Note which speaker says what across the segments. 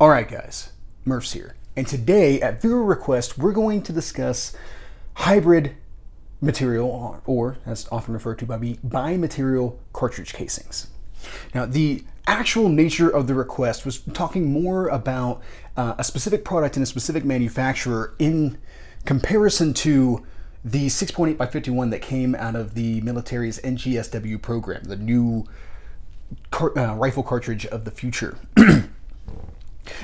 Speaker 1: Alright guys, Murphs here, and today at viewer request we're going to discuss hybrid material, or as often referred to by me, bi-material cartridge casings. Now the actual nature of the request was talking more about a specific product and a specific manufacturer in comparison to the 6.8 by 51 that came out of the military's NGSW program, the new rifle cartridge of the future.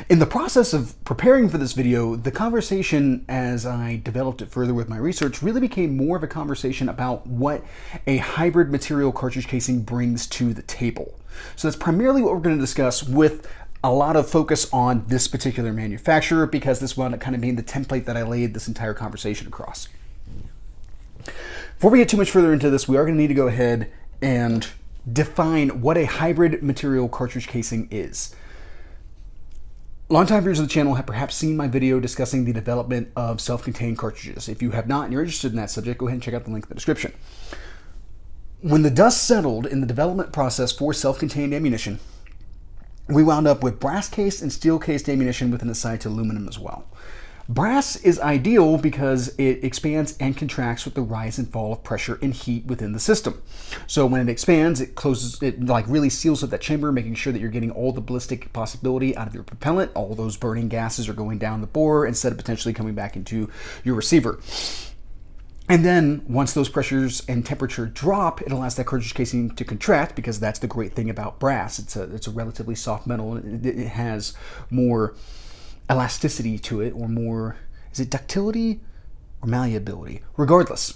Speaker 1: In the process of preparing for this video, the conversation as I developed it further with my research really became more of a conversation about what a hybrid material cartridge casing brings to the table. So that's primarily what we're going to discuss, with a lot of focus on this particular manufacturer, because this wound up kind of being the template that I laid this entire conversation across. Before we get too much further into this, we are going to need to go ahead and define what a hybrid material cartridge casing is. Longtime viewers of the channel have perhaps seen my video discussing the development of self-contained cartridges. If you have not and you're interested in that subject, go ahead and check out the link in the description. When the dust settled in the development process for self-contained ammunition, we wound up with brass-cased and steel-cased ammunition with an aside to aluminum as well. Brass is ideal because it expands and contracts with the rise and fall of pressure and heat within the system. So when it expands, it closes, it like really seals up that chamber, making sure that you're getting all the ballistic possibility out of your propellant. All those burning gases are going down the bore instead of potentially coming back into your receiver. And then once those pressures and temperature drop, it allows that cartridge casing to contract, because that's the great thing about brass. It's a relatively soft metal, and it has more elasticity to it, or more, is it ductility or malleability? Regardless,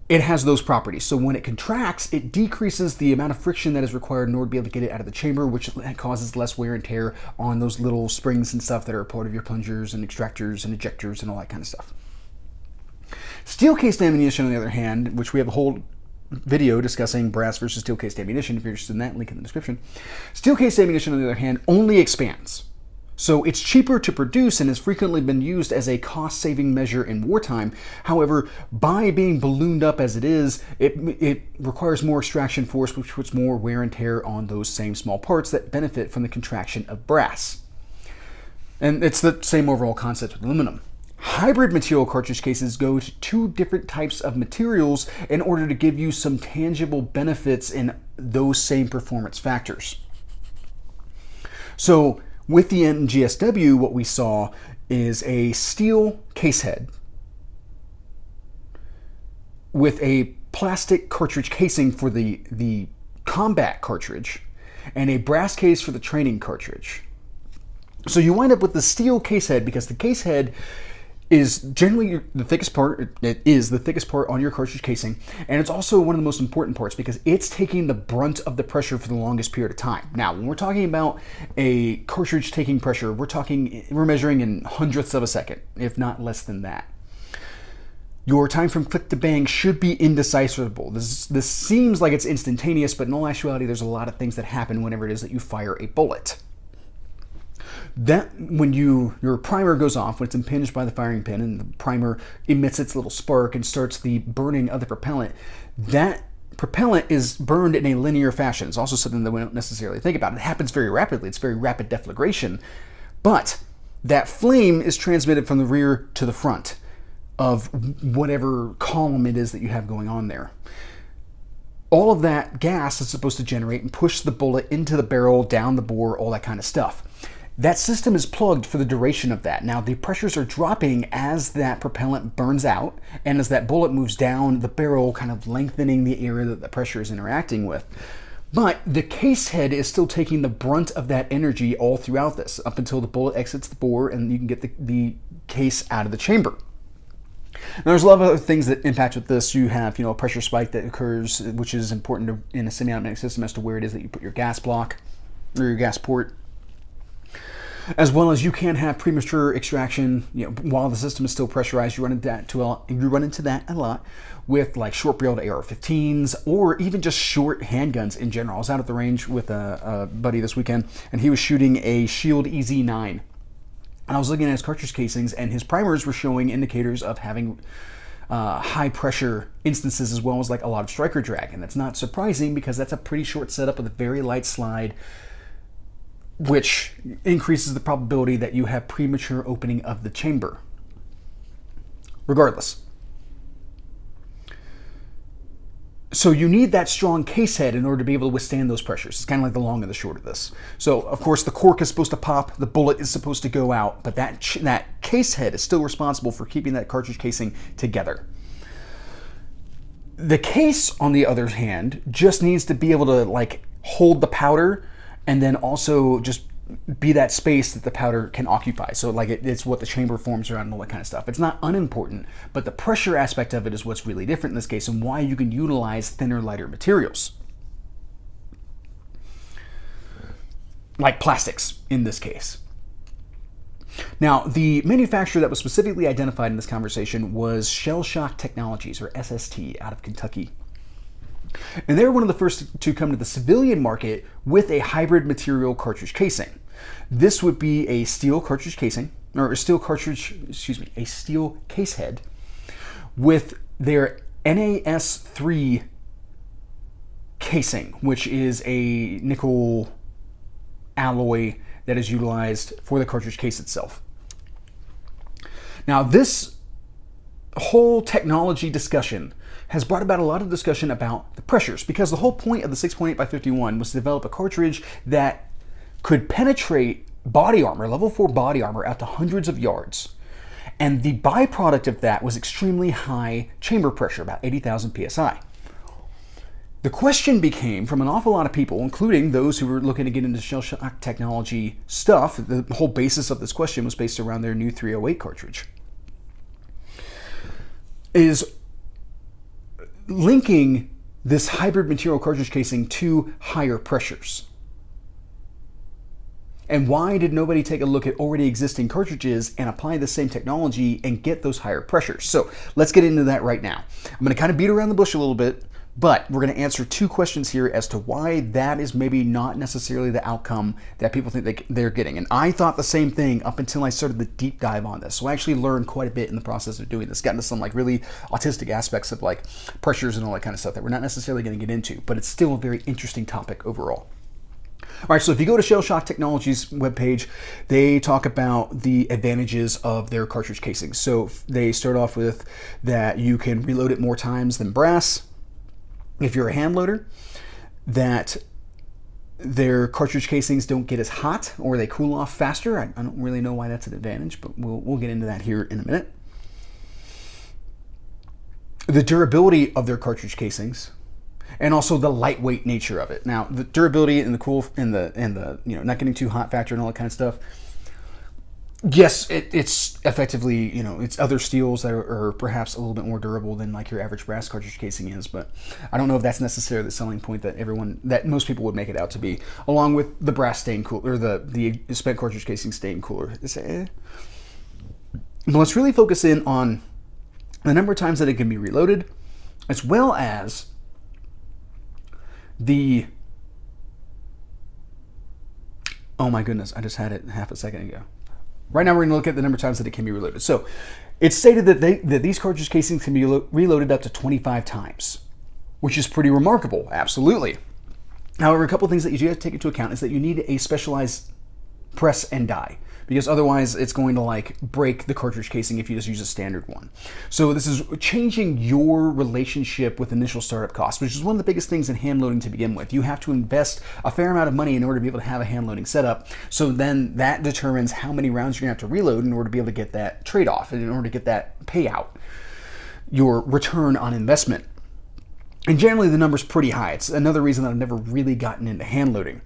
Speaker 1: it has those properties. So when it contracts, it decreases the amount of friction that is required in order to be able to get it out of the chamber, which causes less wear and tear on those little springs and stuff that are a part of your plungers and extractors and ejectors and all that kind of stuff. Steel-cased ammunition, on the other hand, which we have a whole video discussing brass versus steel-cased ammunition, if you're interested in that, link in the description. Steel-cased ammunition, on the other hand, only expands. So it's cheaper to produce and has frequently been used as a cost-saving measure in wartime. However, by being ballooned up as it is, it requires more extraction force, which puts more wear and tear on those same small parts that benefit from the contraction of brass. And it's the same overall concept with aluminum. Hybrid material cartridge cases go to two different types of materials in order to give you some tangible benefits in those same performance factors. So with the NGSW, what we saw is a steel case head with a plastic cartridge casing for the combat cartridge and a brass case for the training cartridge. So you wind up with the steel case head because the case head is generally the thickest part. It is the thickest part on your cartridge casing, and it's also one of the most important parts because it's taking the brunt of the pressure for the longest period of time. Now, when we're talking about a cartridge taking pressure, we're measuring in hundredths of a second, if not less than that. Your time from click to bang should be indecipherable. This seems like it's instantaneous, but in all actuality, there's a lot of things that happen whenever it is that you fire a bullet. That when your primer goes off, when it's impinged by the firing pin and the primer emits its little spark and starts the burning of the propellant, that propellant is burned in a linear fashion. It's also something that we don't necessarily think about. It happens very rapidly. It's very rapid deflagration, but that flame is transmitted from the rear to the front of whatever column it is that you have going on there. All of that gas is supposed to generate and push the bullet into the barrel, down the bore, all that kind of stuff. That system is plugged for the duration of that. Now, the pressures are dropping as that propellant burns out and as that bullet moves down the barrel, kind of lengthening the area that the pressure is interacting with. But the case head is still taking the brunt of that energy all throughout this, up until the bullet exits the bore and you can get the case out of the chamber. Now, there's a lot of other things that impact with this. You have, a pressure spike that occurs, which is important in a semi-automatic system as to where it is that you put your gas block or your gas port. As well as you can have premature extraction, while the system is still pressurized. You run into that a lot with like short-barreled AR-15s or even just short handguns in general. I was out at the range with a buddy this weekend, and he was shooting a Shield EZ9. And I was looking at his cartridge casings, and his primers were showing indicators of having high pressure instances, as well as like a lot of striker drag. And that's not surprising because that's a pretty short setup with a very light slide which increases the probability that you have premature opening of the chamber. Regardless. So you need that strong case head in order to be able to withstand those pressures. It's kind of like the long and the short of this. So of course the cork is supposed to pop, the bullet is supposed to go out, but that case head is still responsible for keeping that cartridge casing together. The case, on the other hand, just needs to be able to like hold the powder and then also just be that space that the powder can occupy. So like it's what the chamber forms around and all that kind of stuff. It's not unimportant, but the pressure aspect of it is what's really different in this case and why you can utilize thinner, lighter materials. Like plastics in this case. Now, the manufacturer that was specifically identified in this conversation was Shell Shock Technologies, or SST, out of Kentucky. And they're one of the first to come to the civilian market with a hybrid material cartridge casing. This would be a steel cartridge casing, or a steel case head with their NAS3 casing, which is a nickel alloy that is utilized for the cartridge case itself. Now, this whole technology discussion has brought about a lot of discussion about the pressures, because the whole point of the 6.8 by 51 was to develop a cartridge that could penetrate body armor, level 4 body armor, out to hundreds of yards. And the byproduct of that was extremely high chamber pressure, about 80,000 psi. The question became, from an awful lot of people, including those who were looking to get into shell shock technology stuff, the whole basis of this question was based around their new 308 cartridge, is linking this hybrid material cartridge casing to higher pressures. And why did nobody take a look at already existing cartridges and apply the same technology and get those higher pressures? So let's get into that right now. I'm going to kind of beat around the bush a little bit, but we're going to answer two questions here as to why that is maybe not necessarily the outcome that people think they're getting. And I thought the same thing up until I started the deep dive on this. So I actually learned quite a bit in the process of doing this. Got into some like really autistic aspects of like pressures and all that kind of stuff that we're not necessarily going to get into, but it's still a very interesting topic overall. All right, so if you go to Shell Shock Technologies webpage, they talk about the advantages of their cartridge casings. So they start off with that you can reload it more times than brass if you're a hand loader, that their cartridge casings don't get as hot or they cool off faster. I don't really know why that's an advantage, but we'll get into that here in a minute. The durability of their cartridge casings, and also the lightweight nature of it. Now, the durability and the cool and the not getting too hot factor and all that kind of stuff. Yes, it's effectively, it's other steels that are perhaps a little bit more durable than like your average brass cartridge casing is, but I don't know if that's necessarily the selling point that most people would make it out to be, along with the brass stain cooler, or the spent cartridge casing stain cooler. But let's really focus in on the number of times that it can be reloaded, as well as oh my goodness, I just had it half a second ago. Right now we're going to look at the number of times that it can be reloaded. So it's stated that these cartridge casings can be reloaded up to 25 times, which is pretty remarkable, absolutely. However, a couple of things that you do have to take into account is that you need a specialized press and die, because otherwise it's going to like break the cartridge casing if you just use a standard one. So this is changing your relationship with initial startup costs, which is one of the biggest things in hand loading to begin with. You have to invest a fair amount of money in order to be able to have a hand loading setup. So then that determines how many rounds you're gonna have to reload in order to be able to get that trade-off, and in order to get that payout, your return on investment. And generally the number's pretty high. It's another reason that I've never really gotten into hand loading.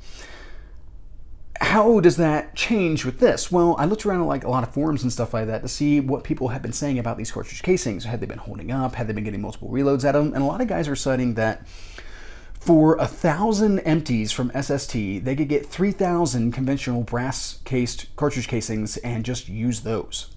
Speaker 1: How does that change with this? Well, I looked around at like a lot of forums and stuff like that to see what people have been saying about these cartridge casings. Had they been holding up? Had they been getting multiple reloads at them? And a lot of guys are citing that for 1,000 empties from SST, they could get 3,000 conventional brass cased cartridge casings and just use those.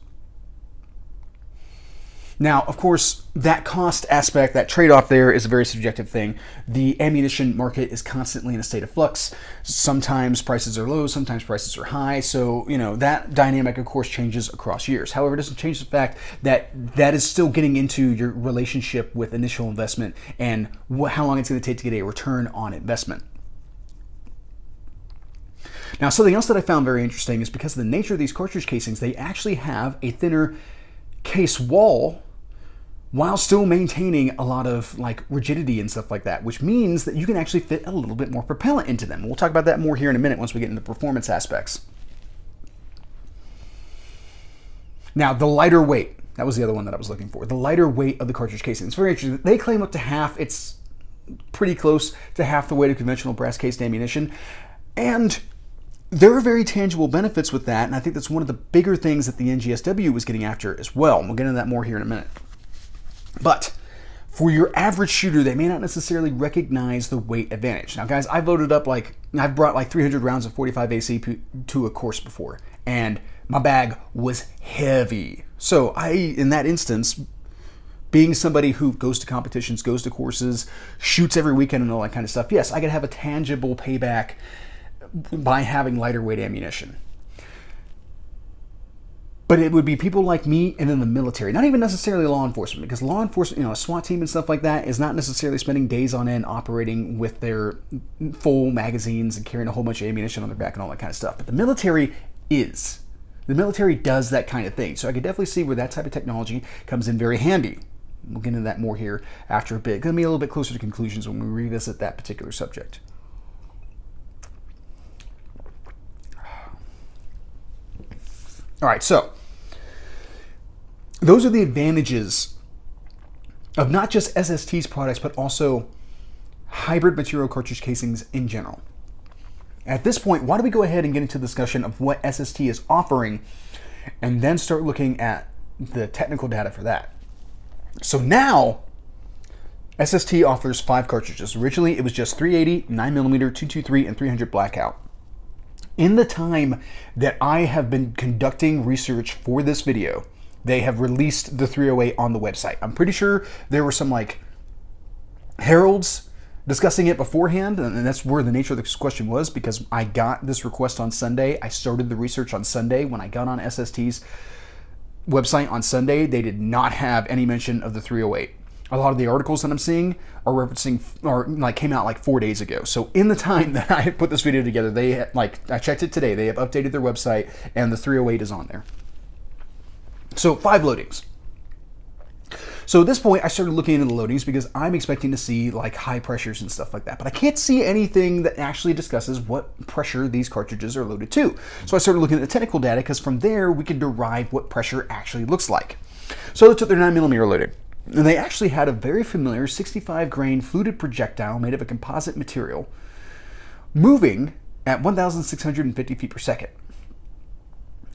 Speaker 1: Now, of course, that cost aspect, that trade-off there is a very subjective thing. The ammunition market is constantly in a state of flux. Sometimes prices are low, sometimes prices are high. So, that dynamic, of course, changes across years. However, it doesn't change the fact that that is still getting into your relationship with initial investment and how long it's going to take to get a return on investment. Now, something else that I found very interesting is because of the nature of these cartridge casings, they actually have a thinner case wall while still maintaining a lot of like rigidity and stuff like that, which means that you can actually fit a little bit more propellant into them. We'll talk about that more here in a minute once we get into performance aspects. Now, the lighter weight. That was the other one that I was looking for. The lighter weight of the cartridge casing. It's very interesting. They claim up to half. It's pretty close to half the weight of conventional brass cased ammunition. And there are very tangible benefits with that. And I think that's one of the bigger things that the NGSW was getting after as well. And we'll get into that more here in a minute. But for your average shooter, they may not necessarily recognize the weight advantage. Now, guys, I've brought like 300 rounds of 45 AC to a course before. And my bag was heavy. So in that instance, being somebody who goes to competitions, goes to courses, shoots every weekend and all that kind of stuff, yes, I could have a tangible payback by having lighter weight ammunition. But it would be people like me and then the military, not even necessarily law enforcement, because law enforcement, a SWAT team and stuff like that is not necessarily spending days on end operating with their full magazines and carrying a whole bunch of ammunition on their back and all that kind of stuff. But the military is. The military does that kind of thing. So I could definitely see where that type of technology comes in very handy. We'll get into that more here after a bit. Going to be a little bit closer to conclusions when we revisit that particular subject. All right, so those are the advantages of not just SST's products, but also hybrid material cartridge casings in general. At this point, why don't we go ahead and get into the discussion of what SST is offering and then start looking at the technical data for that. So now, SST offers 5 cartridges. Originally, it was just 380, 9mm, 223, and 300 blackout. In the time that I have been conducting research for this video, they have released the 308 on the website. I'm pretty sure there were some like heralds discussing it beforehand, and that's where the nature of this question was, because I got this request on Sunday. I started the research on Sunday. When I got on SST's website on Sunday, they did not have any mention of the 308. A lot of the articles that I'm seeing are referencing, or like came out like 4 days ago. So in the time that I had put this video together, I checked it today. They have updated their website, and the 308 is on there. So 5 loadings. So at this point, I started looking into the loadings because I'm expecting to see like high pressures and stuff like that. But I can't see anything that actually discusses what pressure these cartridges are loaded to. So I started looking at the technical data because from there, we can derive what pressure actually looks like. So I looked at their 9mm loaded. And they actually had a very familiar 65 grain fluted projectile made of a composite material moving at 1,650 feet per second.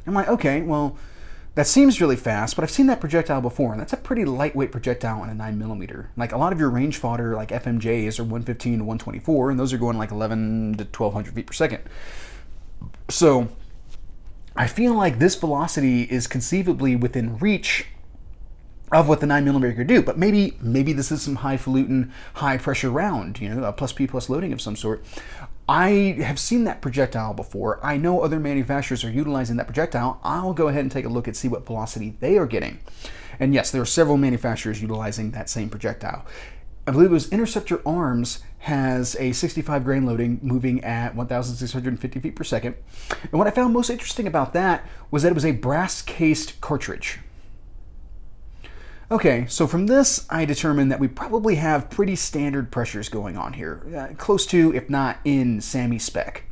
Speaker 1: I'm like, okay, well, that seems really fast, but I've seen that projectile before, and that's a pretty lightweight projectile on a 9mm. Like a lot of your range fodder, like FMJs, are 115 to 124, and those are going like 11 to 1,200 feet per second. So I feel like this velocity is conceivably within reach of what the 9mm could do, but maybe this is some highfalutin, high pressure round, a plus P plus loading of some sort. I have seen that projectile before. I know other manufacturers are utilizing that projectile. I'll go ahead and take a look and see what velocity they are getting. And yes, there are several manufacturers utilizing that same projectile. I believe it was Interceptor Arms has a 65 grain loading moving at 1,650 feet per second. And what I found most interesting about that was that it was a brass cased cartridge. Okay, so from this, I determined that we probably have pretty standard pressures going on here, close to, if not in, SAMI spec.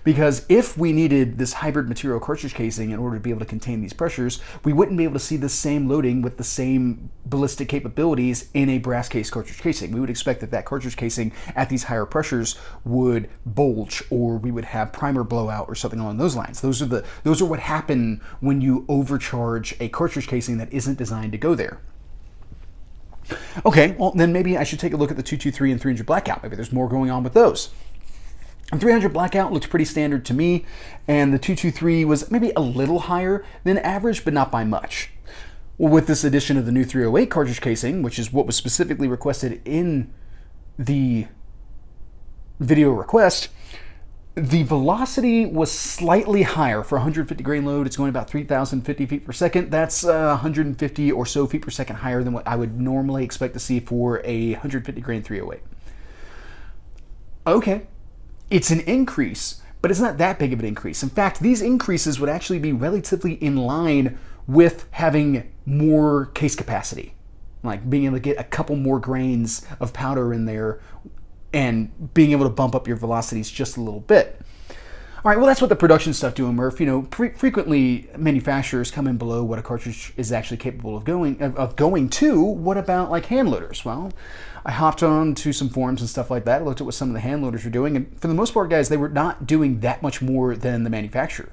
Speaker 1: Because if we needed this hybrid material cartridge casing in order to be able to contain these pressures, we wouldn't be able to see the same loading with the same ballistic capabilities in a brass case cartridge casing. We would expect that cartridge casing at these higher pressures would bulge, or we would have primer blowout or something along those lines. Those are what happen when you overcharge a cartridge casing that isn't designed to go there. Okay, well then maybe I should take a look at the 223 and 300 blackout. Maybe there's more going on with those. And 300 blackout looked pretty standard to me, and the 223 was maybe a little higher than average, but not by much. Well, with this addition of the new 308 cartridge casing, which is what was specifically requested in the video request, the velocity was slightly higher. For 150 grain load, it's going about 3,050 feet per second. That's 150 or so feet per second higher than what I would normally expect to see for a 150 grain 308. Okay. It's an increase, but it's not that big of an increase. In fact, these increases would actually be relatively in line with having more case capacity, like being able to get a couple more grains of powder in there and being able to bump up your velocities just a little bit. All right, well, that's what the production stuff do in Murph. Frequently manufacturers come in below what a cartridge is actually capable of going to. What about like hand loaders? Well, I hopped on to some forums and stuff like that. I looked at what some of the hand loaders were doing, and for the most part, guys, they were not doing that much more than the manufacturer.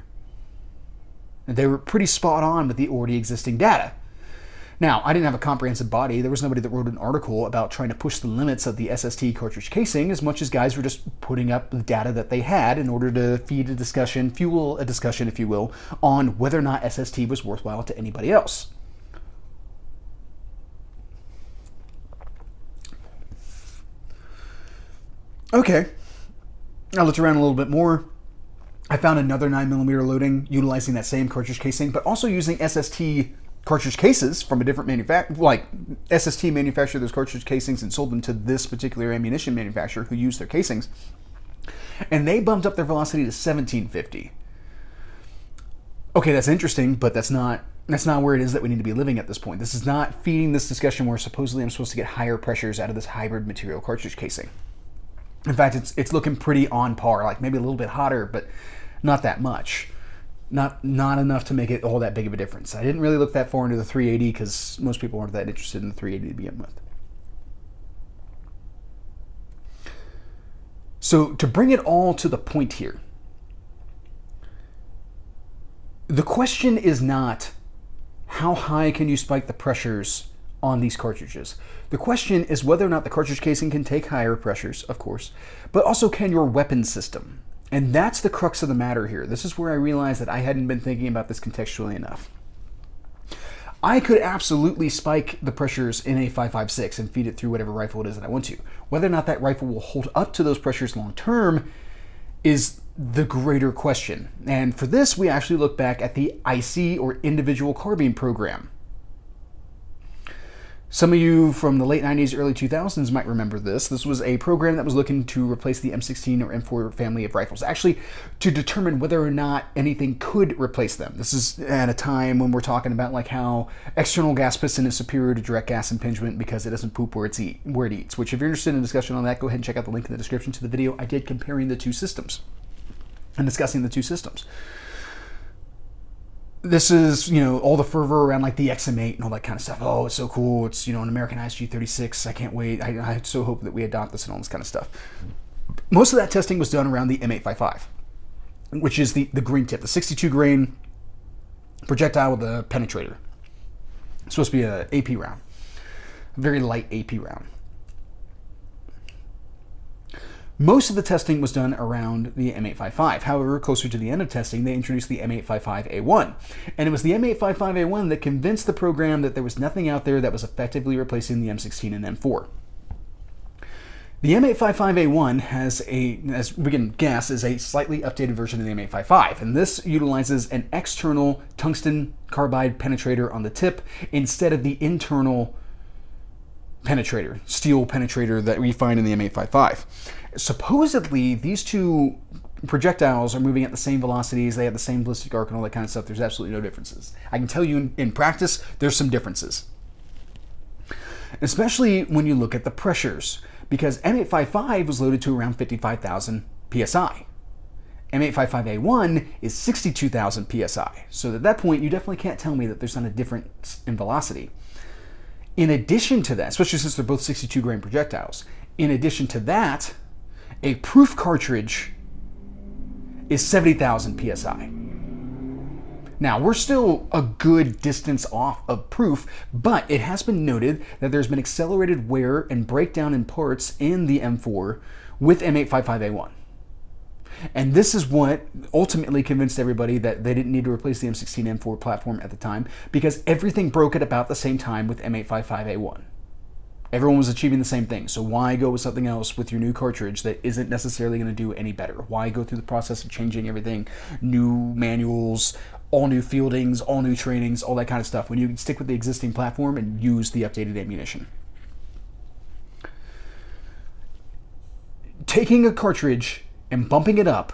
Speaker 1: And they were pretty spot on with the already existing data. Now, I didn't have a comprehensive body. There was nobody that wrote an article about trying to push the limits of the SST cartridge casing, as much as guys were just putting up the data that they had in order to feed a discussion, fuel a discussion, if you will, on whether or not SST was worthwhile to anybody else. Okay, I looked around a little bit more. I found another 9mm loading utilizing that same cartridge casing, but also using SST cartridge cases from a different manufacturer. Like SST manufactured those cartridge casings and sold them to this particular ammunition manufacturer who used their casings, and they bumped up their velocity to 1750. Okay, that's interesting, but that's not where it is that we need to be living at this point. This is not feeding this discussion where supposedly I'm supposed to get higher pressures out of this hybrid material cartridge casing. In fact, it's looking pretty on par, like maybe a little bit hotter, but not that much. Not enough to make it all that big of a difference. I didn't really look that far into the 380 because most people aren't that interested in the 380 to begin with. So to bring it all to the point here, the question is not how high can you spike the pressures on these cartridges. The question is whether or not the cartridge casing can take higher pressures, of course, but also can your weapon system. And that's the crux of the matter here. This is where I realized that I hadn't been thinking about this contextually enough. I could absolutely spike the pressures in a 5.56 and feed it through whatever rifle it is that I want to. Whether or not that rifle will hold up to those pressures long term is the greater question. And for this, we actually look back at the IC, or individual carbine program. Some of you from the late 90s, early 2000s might remember this. This was a program that was looking to replace the M16 or M4 family of rifles, actually to determine whether or not anything could replace them. This is at a time when we're talking about like how external gas piston is superior to direct gas impingement because it doesn't poop where it eats, which if you're interested in a discussion on that, go ahead and check out the link in the description to the video I did comparing the two systems and discussing the two systems. This is, all the fervor around like the XM8 and all that kind of stuff. Oh, it's so cool. It's, an Americanized G36. I can't wait. I so hope that we adopt this and all this kind of stuff. Most of that testing was done around the M855, which is the green tip, the 62 grain projectile with a penetrator. It's supposed to be an AP round, a very light AP round. Most of the testing was done around the M855. However, closer to the end of testing, they introduced the M855A1. And it was the M855A1 that convinced the program that there was nothing out there that was effectively replacing the M16 and M4. The M855A1 has as we can guess, is a slightly updated version of the M855. And this utilizes an external tungsten carbide penetrator on the tip instead of the internal penetrator, steel penetrator that we find in the M855. Supposedly, these two projectiles are moving at the same velocities, they have the same ballistic arc and all that kind of stuff. There's absolutely no differences. I can tell you in practice, there's some differences. Especially when you look at the pressures, because M855 was loaded to around 55,000 PSI. M855A1 is 62,000 PSI. So at that point, you definitely can't tell me that there's not a difference in velocity. In addition to that, especially since they're both 62 grain projectiles, in addition to that, a proof cartridge is 70,000 PSI. Now, we're still a good distance off of proof, but it has been noted that there's been accelerated wear and breakdown in parts in the M4 with M855A1. And this is what ultimately convinced everybody that they didn't need to replace the M16 M4 platform at the time, because everything broke at about the same time with M855A1. Everyone was achieving the same thing, so why go with something else with your new cartridge that isn't necessarily going to do any better? Why go through the process of changing everything, new manuals, all new fieldings, all new trainings, all that kind of stuff, when you can stick with the existing platform and use the updated ammunition? Taking a cartridge and bumping it up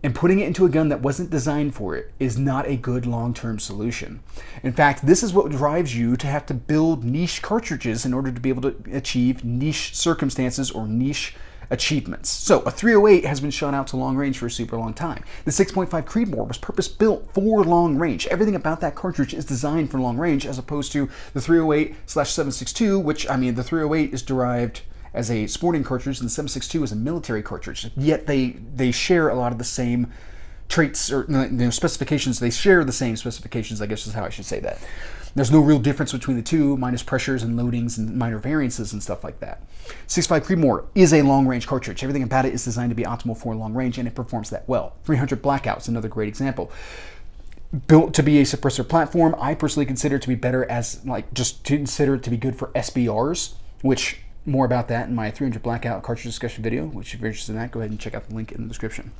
Speaker 1: and putting it into a gun that wasn't designed for it is not a good long-term solution. In fact, this is what drives you to have to build niche cartridges in order to be able to achieve niche circumstances or niche achievements. So a 308 has been shot out to long range for a super long time. The 6.5 Creedmoor was purpose-built for long range. Everything about that cartridge is designed for long range, as opposed to the 308/762, which, I mean, the 308 is derived as a sporting cartridge and the 762 is a military cartridge. Yet they share a lot of the same traits or specifications. They share the same specifications, I guess is how I should say that. There's no real difference between the two, minus pressures and loadings and minor variances and stuff like that. 6.5 Creedmoor is a long-range cartridge. Everything about it is designed to be optimal for long range, and it performs that well. 300 Blackout is another great example. Built to be a suppressor platform, I personally consider it to be better as, just consider it to be good for SBRs, which, more about that in my 300 Blackout cartridge discussion video, which if you're interested in that, go ahead and check out the link in the description.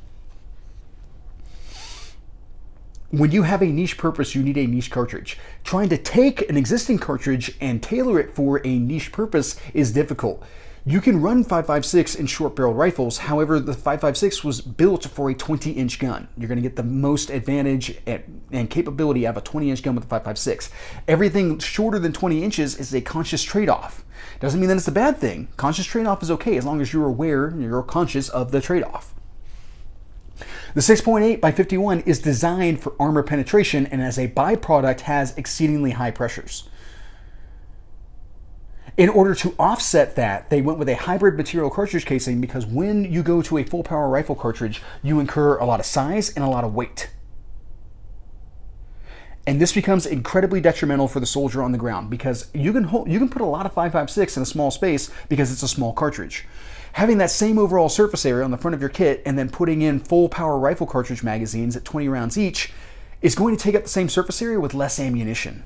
Speaker 1: When you have a niche purpose, you need a niche cartridge. Trying to take an existing cartridge and tailor it for a niche purpose is difficult. You can run 5.56 in short-barreled rifles. However, the 5.56 was built for a 20-inch gun. You're going to get the most advantage and capability out of a 20-inch gun with the 5.56. Everything shorter than 20 inches is a conscious trade-off. Doesn't mean that it's a bad thing. Conscious trade-off is okay as long as you're aware and you're conscious of the trade-off. The 6.8 by 51 is designed for armor penetration, and as a byproduct has exceedingly high pressures. In order to offset that, they went with a hybrid material cartridge casing, because when you go to a full power rifle cartridge, you incur a lot of size and a lot of weight. And this becomes incredibly detrimental for the soldier on the ground, because you can put a lot of 5.56 in a small space because it's a small cartridge. Having that same overall surface area on the front of your kit and then putting in full power rifle cartridge magazines at 20 rounds each is going to take up the same surface area with less ammunition.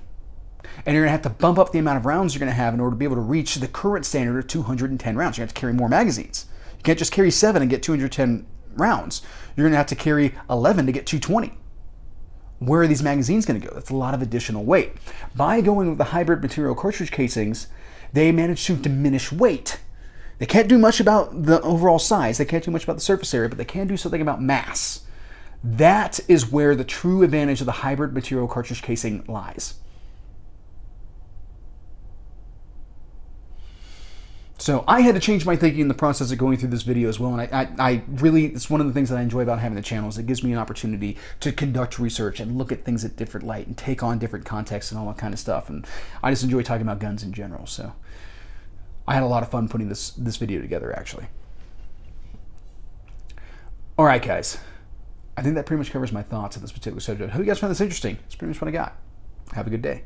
Speaker 1: And you're going to have to bump up the amount of rounds you're going to have in order to be able to reach the current standard of 210 rounds. You're going to have to carry more magazines. You can't just carry 7 and get 210 rounds. You're going to have to carry 11 to get 220. Where are these magazines going to go? That's a lot of additional weight. By going with the hybrid material cartridge casings, they managed to diminish weight. They can't do much about the overall size. They can't do much about the surface area, but they can do something about mass. That is where the true advantage of the hybrid material cartridge casing lies. So I had to change my thinking in the process of going through this video as well, and I really, it's one of the things that I enjoy about having the channel, is it gives me an opportunity to conduct research and look at things at different light and take on different contexts and all that kind of stuff, and I just enjoy talking about guns in general. So I had a lot of fun putting this video together, actually. All right, guys. I think that pretty much covers my thoughts on this particular subject. I hope you guys found this interesting. It's pretty much what I got. Have a good day.